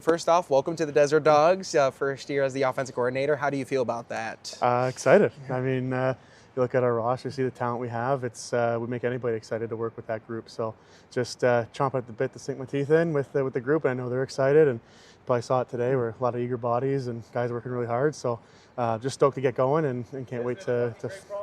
First off, welcome to the Desert Dogs. First year as the offensive coordinator. How do you feel about that? Excited. I mean, you look at our roster, see the talent we have. It's would make anybody excited to work with that group. So just chomp at the bit to sink my teeth in with the group. And I know they're excited, and you probably saw it today. We're a lot of eager bodies and guys working really hard. So just stoked to get going, and can't wait to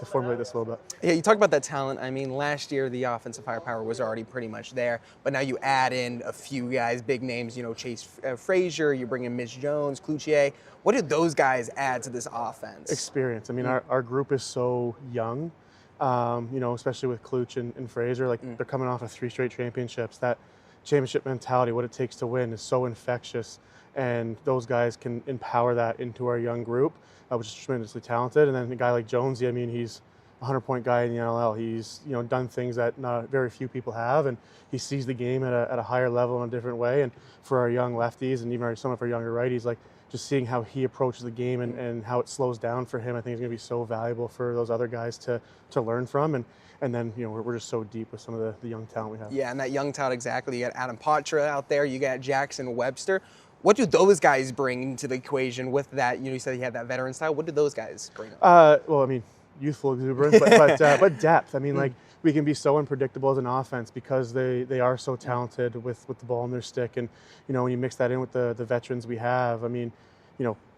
formulate this a little bit. Yeah, you talk about that talent. I mean, last year the offensive firepower was already pretty much there, but now you add in a few guys, big names. You know, Chase Frazier. You bring in Mitch Jones, Cloutier. What did those guys add to this offense? Experience. I mean, our group is so young. Especially with Kluch and Fraser, they're coming off of 3 straight championships. That championship mentality, what it takes to win, is so infectious, and those guys can empower that into our young group, which is tremendously talented. And then a guy like Jonesy, I mean, he's a 100-point guy in the NLL. He's done things that not very few people have, and he sees the game at a higher level in a different way. And for our young lefties and even some of our younger righties, just seeing how he approaches the game and how it slows down for him, I think is going to be so valuable for those other guys to learn from. And then we're just so deep with some of the young talent we have. Yeah, and that young talent, exactly. You got Adam Poitras out there. You got Jackson Webster. What do those guys bring to the equation with that? You said he had that veteran style. What do those guys bring? Well, I mean, youthful exuberance, but depth. I mean, we can be so unpredictable as an offense because they are so talented with the ball in their stick. And when you mix that in with the veterans we have, I mean,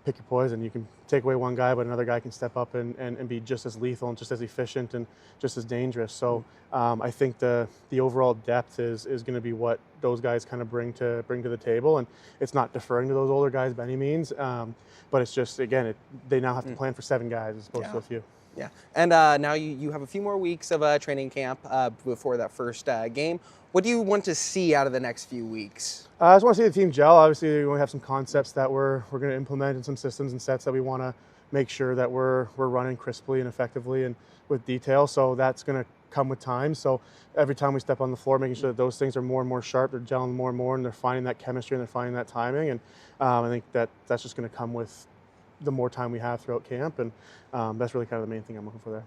pick your poison. You can take away one guy, but another guy can step up and be just as lethal and just as efficient and just as dangerous. So I think the overall depth is going to be what those guys kind of bring to the table. And it's not deferring to those older guys by any means, but it's just, again, they now have to plan for 7 guys as opposed to a few. Yeah, and now you have a few more weeks of training camp before that first game. What do you want to see out of the next few weeks? I just want to see the team gel. Obviously, we have some concepts that we're going to implement and some systems and sets that we want to make sure that we're running crisply and effectively and with detail. So that's going to come with time. So every time we step on the floor, making sure that those things are more and more sharp, they're gelling more and more, and they're finding that chemistry and they're finding that timing. And I think that's just going to come with the more time we have throughout camp, and that's really kind of the main thing I'm looking for there.